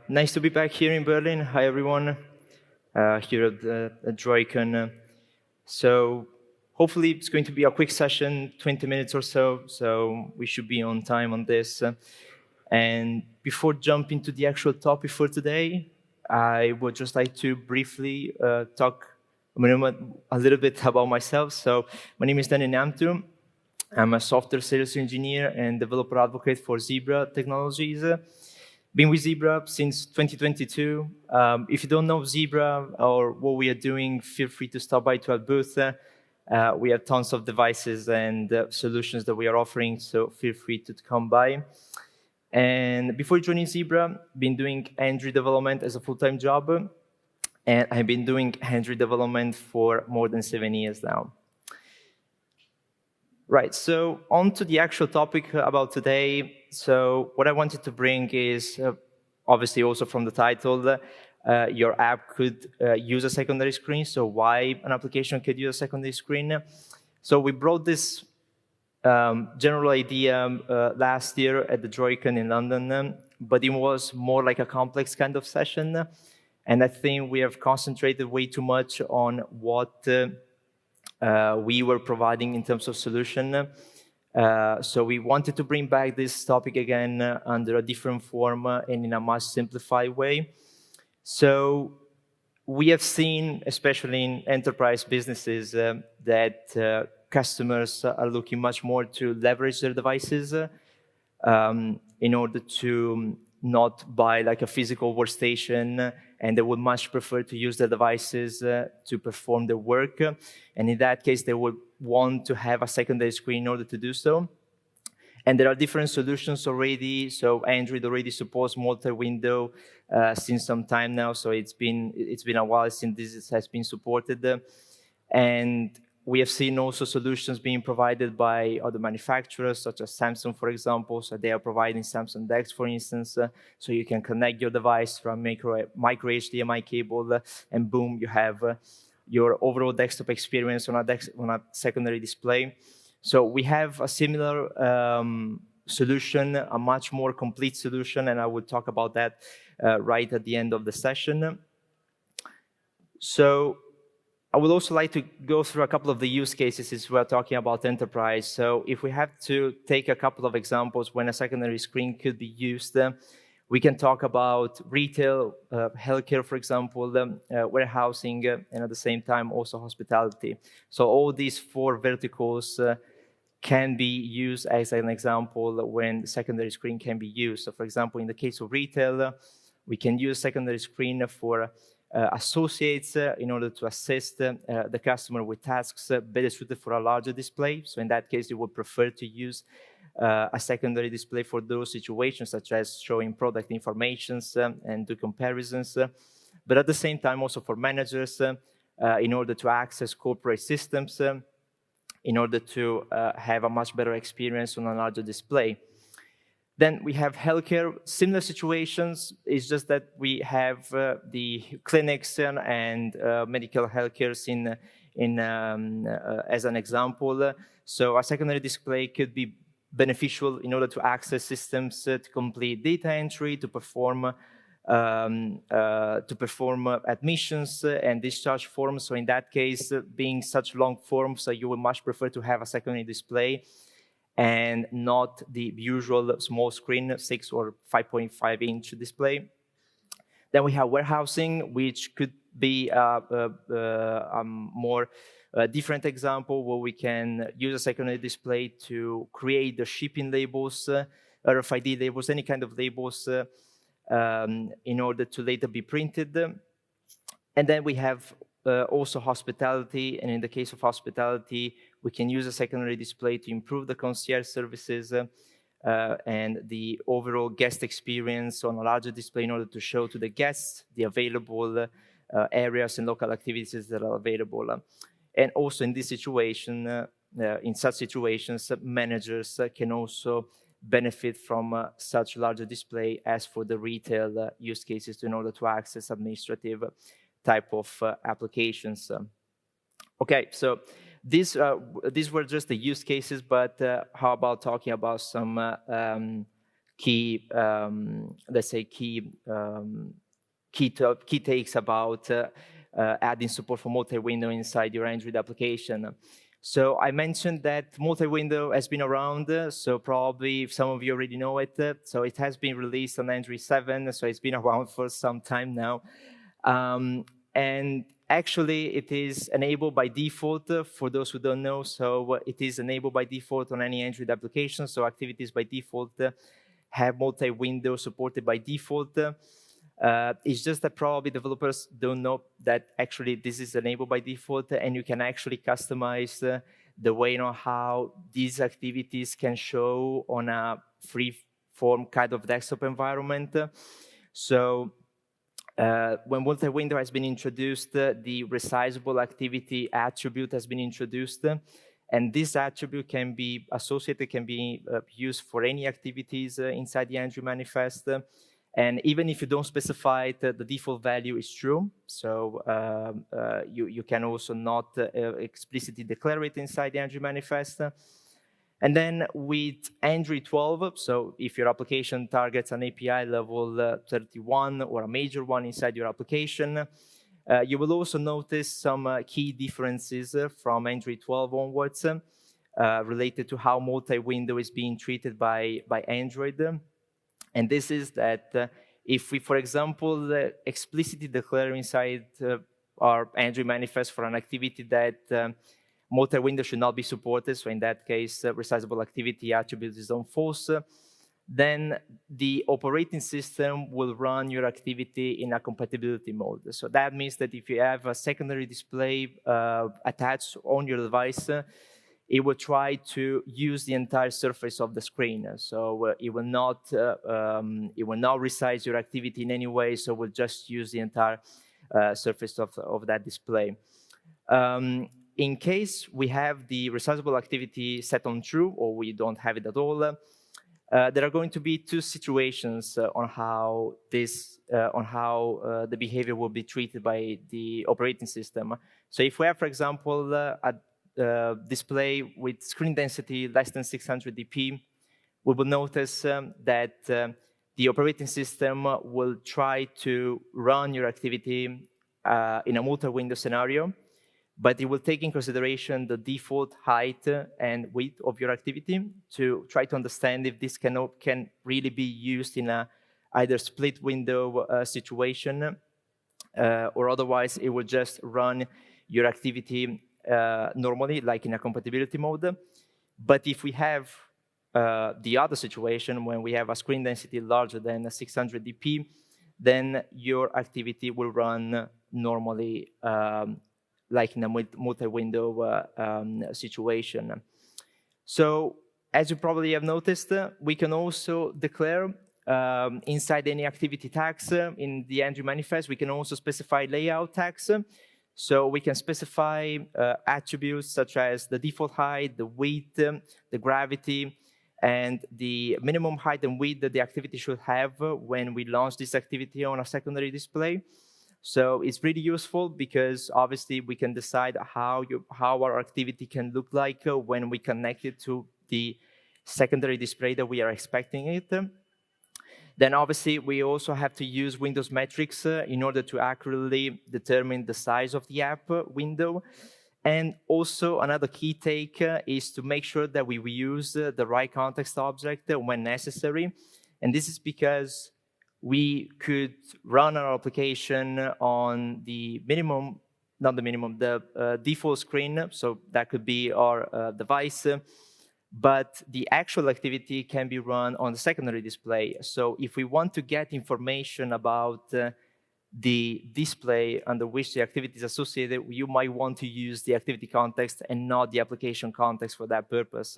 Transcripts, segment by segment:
Nice to be back here in Berlin. Hi, everyone, here at droidcon. So hopefully it's going to be a quick session, 20 minutes or so we should be on time on this. And before jumping to the actual topic for today, I would just like to briefly talk a little bit about myself. So my name is Neamtu. I'm a software sales engineer and developer advocate for Zebra Technologies. Been with Zebra since 2022. If you don't know Zebra or what we are doing, feel free to stop by to our booth. We have tons of devices and solutions that we are offering, so feel free to come by. And before joining Zebra, been doing Android development as a full-time job, and I've been doing Android development for more than 7 years now. Right, so on to the actual topic about today. So what I wanted to bring is, obviously also from the title, your app could use a secondary screen. So why an application could use a secondary screen? So we brought this general idea last year at the droidcon in London, but it was more like a complex kind of session. And I think we have concentrated way too much on what we were providing in terms of solution. So we wanted to bring back this topic again under a different form and in a much simplified way. So we have seen, especially in enterprise businesses, that customers are looking much more to leverage their devices in order to not buy like a physical workstation, and they would much prefer to use their devices to perform their work. And in that case, they would want to have a secondary screen in order to do so. And there are different solutions already. So Android already supports multi-window since some time now. So it's been a while since this has been supported. And we have seen also solutions being provided by other manufacturers, such as Samsung, for example. So they are providing Samsung DeX, for instance, so you can connect your device from micro HDMI cable, and boom, you have your overall desktop experience on a secondary display. So we have a similar solution, a much more complete solution, and I will talk about that right at the end of the session. So I would also like to go through a couple of the use cases since we're talking about enterprise. So if we have to take a couple of examples when a secondary screen could be used, we can talk about retail, healthcare, for example, warehousing, and at the same time also hospitality. So all these four verticals can be used as an example when the secondary screen can be used. So for example, in the case of retail, we can use secondary screen for associates in order to assist the customer with tasks better suited for a larger display. So in that case, you would prefer to use a secondary display for those situations, such as showing product informations and do comparisons. But at the same time, also for managers, in order to access corporate systems, in order to have a much better experience on a larger display. Then we have healthcare, similar situations. It's just that we have the clinics and medical healthcare as an example. So a secondary display could be beneficial in order to access systems to complete data entry, to perform admissions and discharge forms. So in that case, being such long forms, you would much prefer to have a secondary display and not the usual small screen, 6 or 5.5 inch display. Then we have warehousing, which could be a more different example where we can use a secondary display to create the shipping labels, RFID labels, any kind of labels in order to later be printed. And then we have also hospitality, and in the case of hospitality, we can use a secondary display to improve the concierge services and the overall guest experience on a larger display in order to show to the guests the available areas and local activities that are available. And also in this situation, in such situations, managers can also benefit from such larger display as for the retail use cases in order to access administrative type of applications. Okay, so these were just the use cases, but how about talking about some key, let's say, key takes about adding support for multi-window inside your Android application. So I mentioned that multi-window has been around, so probably some of you already know it. So it has been released on Android 7, so it's been around for some time now. And actually, it is enabled by default, for those who don't know. So it is enabled by default on any Android application, so activities by default have multi-window supported by default. It's just that probably developers don't know that actually this is enabled by default, and you can actually customize the way how these activities can show on a free-form kind of desktop environment. So when multi-window has been introduced, the resizable activity attribute has been introduced. And this attribute can be associated, can be used for any activities inside the Android manifest. And even if you don't specify it, the default value is true. So you can also not explicitly declare it inside the Android manifest. And then with Android 12, so if your application targets an API level 31 or a major one inside your application, you will also notice some key differences from Android 12 onwards related to how multi-window is being treated by Android. And this is that if we, for example, explicitly declare inside our Android manifest for an activity that multi-window should not be supported, so in that case, resizable activity attribute is on false, then the operating system will run your activity in a compatibility mode. So that means that if you have a secondary display attached on your device, it will try to use the entire surface of the screen. So it will not resize your activity in any way, so it will just use the entire surface of that display. In case we have the resizable activity set on true, or we don't have it at all, there are going to be two situations on how the behavior will be treated by the operating system. So if we have, for example, a display with screen density less than 600 dp, we will notice that the operating system will try to run your activity in a multi-window scenario, but it will take in consideration the default height and width of your activity to try to understand if this can really be used in a either split window situation, or otherwise it will just run your activity normally, like in a compatibility mode. But if we have the other situation, when we have a screen density larger than 600 dp, then your activity will run normally, like in a multi-window situation. So as you probably have noticed, we can also declare inside any activity tags in the Android manifest, we can also specify layout tags. So we can specify attributes such as the default height, the width, the gravity, and the minimum height and width that the activity should have when we launch this activity on a secondary display. So it's really useful because obviously we can decide how our activity can look like when we connect it to the secondary display that we are expecting it. Then obviously we also have to use Windows metrics in order to accurately determine the size of the app window. And also another key take is to make sure that we use the right context object when necessary. And this is because we could run our application on the minimum, not the minimum, the default screen. So that could be our device. But the actual activity can be run on the secondary display. So if we want to get information about the display under which the activity is associated, you might want to use the activity context and not the application context for that purpose.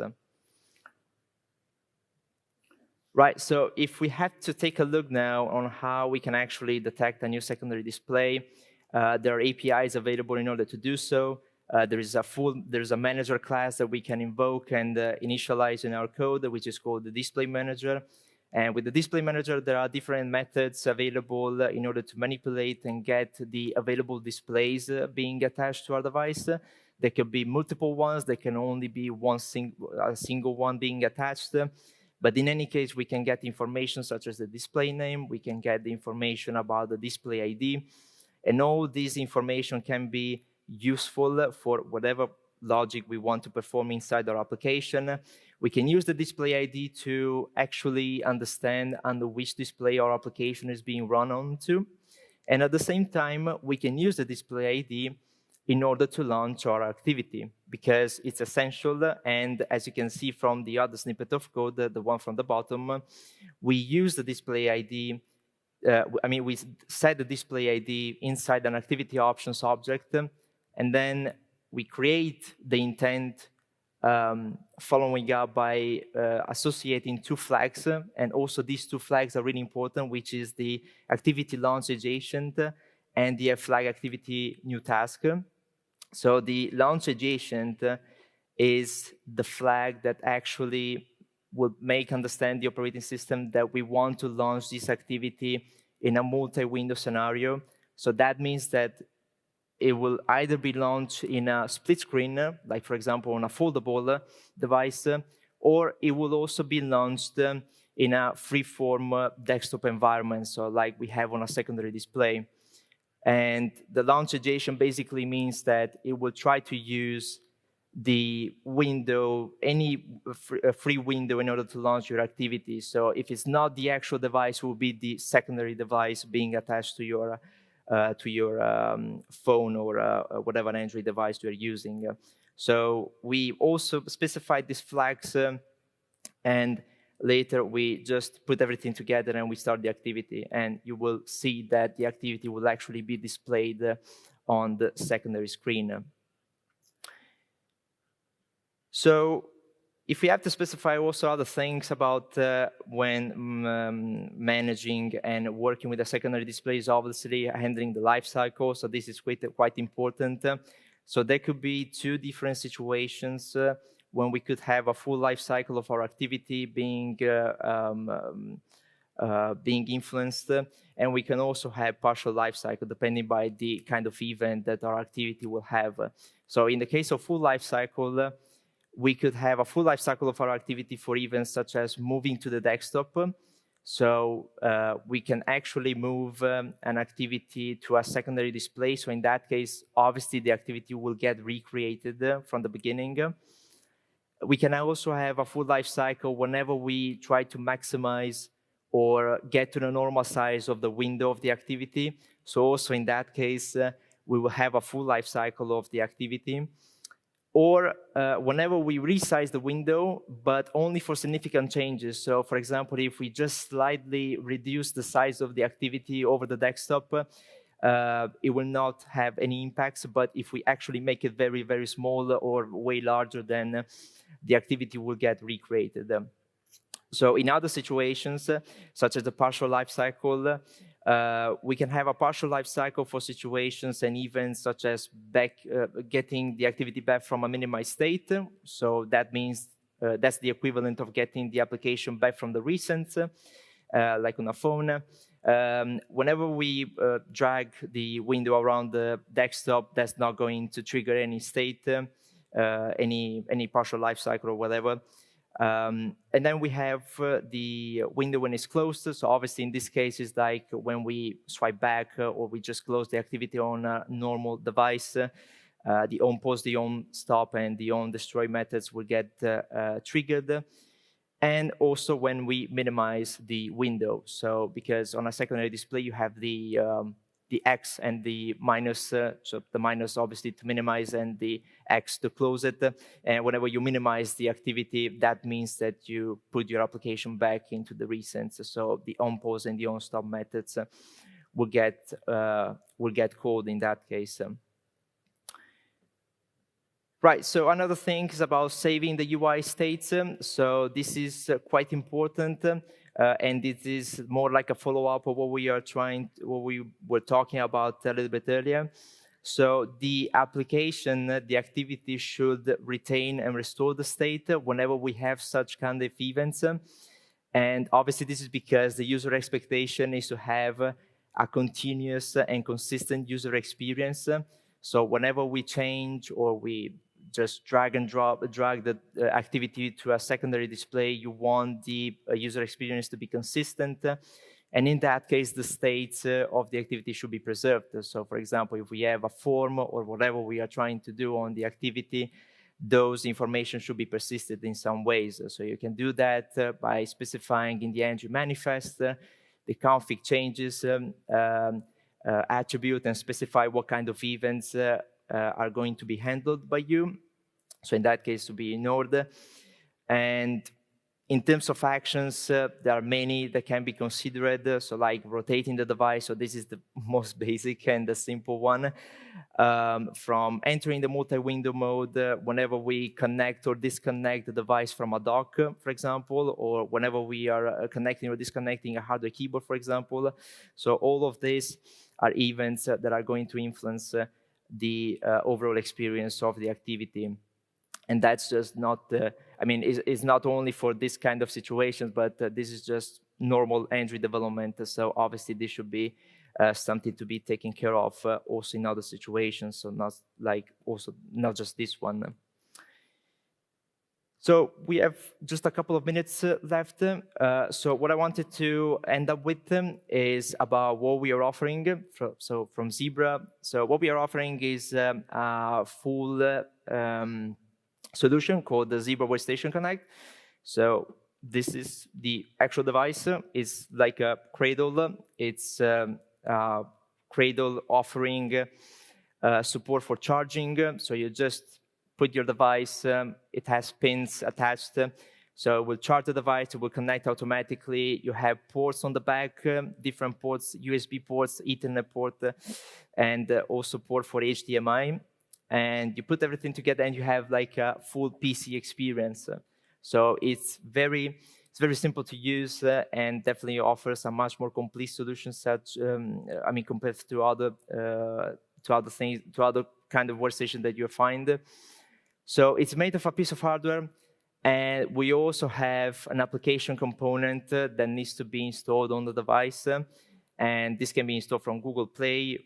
Right, so if we have to take a look now on how we can actually detect a new secondary display, there are APIs available in order to do so. There's a manager class that we can invoke and initialize in our code, which is called the display manager. And with the display manager, there are different methods available in order to manipulate and get the available displays being attached to our device. There could be multiple ones. There can only be a single one being attached. But in any case, we can get information such as the display name. We can get the information about the display ID. And all this information can be useful for whatever logic we want to perform inside our application. We can use the display ID to actually understand under which display our application is being run onto. And at the same time, we can use the display ID in order to launch our activity, because it's essential. And as you can see from the other snippet of code, the one from the bottom, we use the display ID. We set the display ID inside an activity options object, and then we create the intent following up by associating two flags. And also these two flags are really important, which is the activity launch agent and the flag activity new task. So the launch agent is the flag that actually will make understand the operating system that we want to launch this activity in a multi-window scenario. So that means that it will either be launched in a split screen, like for example on a foldable device, or it will also be launched in a free-form desktop environment, so like we have on a secondary display. And the launch agent basically means that it will try to use the window, any free window, in order to launch your activity. So if it's not the actual device, it will be the secondary device being attached to your phone or whatever Android device you're using. So we also specified these flags, and later we just put everything together and we start the activity. And you will see that the activity will actually be displayed on the secondary screen. So if we have to specify also other things about when managing and working with the secondary displays, obviously handling the life cycle. So this is quite important. So there could be two different situations when we could have a full life cycle of our activity being influenced, and we can also have partial life cycle depending by the kind of event that our activity will have. So in the case of full life cycle, we could have a full life cycle of our activity for events such as moving to the desktop. So we can actually move an activity to a secondary display. So in that case, obviously the activity will get recreated from the beginning. We can also have a full life cycle whenever we try to maximize or get to the normal size of the window of the activity. So also in that case, we will have a full life cycle of the activity. Or whenever we resize the window, but only for significant changes. So for example, if we just slightly reduce the size of the activity over the desktop, it will not have any impacts. But if we actually make it very, very small or way larger, then the activity will get recreated. So in other situations, such as the partial life cycle, we can have a partial life cycle for situations and events such as getting the activity back from a minimized state. So that means that's the equivalent of getting the application back from the recent, like on a phone. Whenever we drag the window around the desktop, that's not going to trigger any state, any partial life cycle or whatever. And then we have the window when it's closed. So obviously in this case, it's like when we swipe back or we just close the activity on a normal device, the on pause, the on stop, and the on destroy methods will get triggered. And also when we minimize the window. So because on a secondary display, you have the X and the minus, so the minus obviously to minimize and the X to close it. And whenever you minimize the activity, that means that you put your application back into the recent. So the on pause and the on stop methods will get called in that case. Right, so another thing is about saving the UI states. So this is quite important. And it is more like a follow-up of what we were talking about a little bit earlier. So the application, the activity should retain and restore the state whenever we have such kind of events. And obviously this is because the user expectation is to have a continuous and consistent user experience. So whenever we change or we just drag the activity to a secondary display, you want the user experience to be consistent. And in that case, the states of the activity should be preserved. So for example, if we have a form or whatever we are trying to do on the activity, those information should be persisted in some ways. So you can do that by specifying in the entry manifest the config changes attribute and specify what kind of events are going to be handled by you. So in that case, to be in order. And in terms of actions, there are many that can be considered. So like rotating the device. So this is the most basic and the simple one. From entering the multi-window mode, whenever we connect or disconnect the device from a dock, for example, or whenever we are connecting or disconnecting a hardware keyboard, for example. So all of these are events that are going to influence the overall experience of the activity. And that's just not, I mean, it's not only for this kind of situations, but this is just normal entry development. So obviously this should be something to be taken care of also in other situations. So not just this one. So we have just a couple of minutes left. So what I wanted to end up with is about what we are offering. So from Zebra. So what we are offering is a full solution called the Zebra Workstation Connect. So this is the actual device. It's like a cradle. It's a cradle offering support for charging. So you just put your device. It has pins attached. So it will charge the device. It will connect automatically. You have ports on the back, different ports, USB ports, Ethernet port, and also port for HDMI. And you put everything together and you have like a full PC experience. So it's very simple to use and definitely offers a much more complete solution I mean, compared to other things, to other kind of workstation that you find. So it's made of a piece of hardware, and we also have an application component that needs to be installed on the device. And this can be installed from Google Play,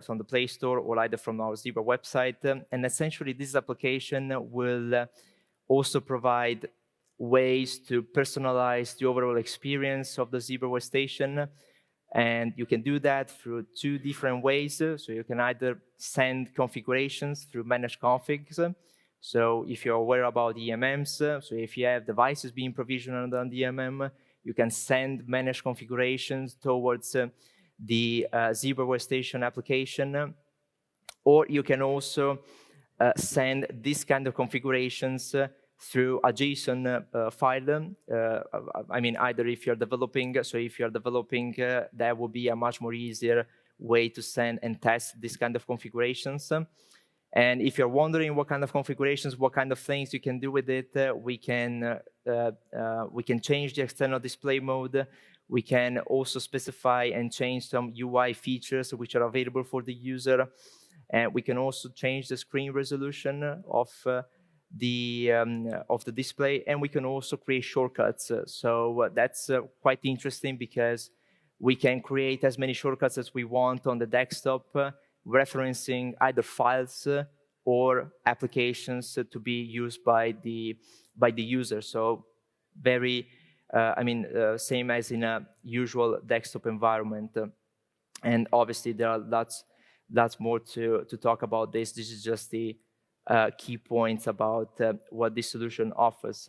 from the Play Store, or either from our Zebra website. And essentially, this application will also provide ways to personalize the overall experience of the Zebra Workstation. And you can do that through two different ways. So you can either send configurations through manage configs. So if you're aware about EMMs, so if you have devices being provisioned on the EMM, you can send managed configurations towards the Zebra Workstation application. Or you can also send this kind of configurations through a JSON file. I mean, either if you're developing, so if you're developing, that would be a much more easier way to send and test this kind of configurations. And if you're wondering what kind of configurations, what kind of things you can do with it, we can change the external display mode. We can also specify and change some UI features which are available for the user. And we can also change the screen resolution of the display, and we can also create shortcuts. So that's quite interesting because we can create as many shortcuts as we want on the desktop, referencing either files or applications to be used by the user. So very, same as in a usual desktop environment. And obviously there are lots more to talk about this. This is just the key points about what this solution offers.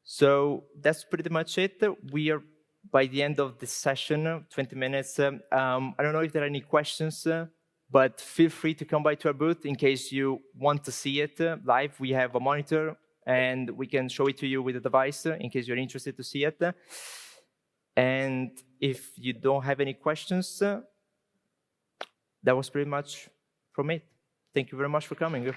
So that's pretty much it. We are by the end of this session, 20 minutes. I don't know if there are any questions, but feel free to come by to our booth in case you want to see it live. We have a monitor, and we can show it to you with the device in case you're interested to see it. And if you don't have any questions, that was pretty much from it. Thank you very much for coming.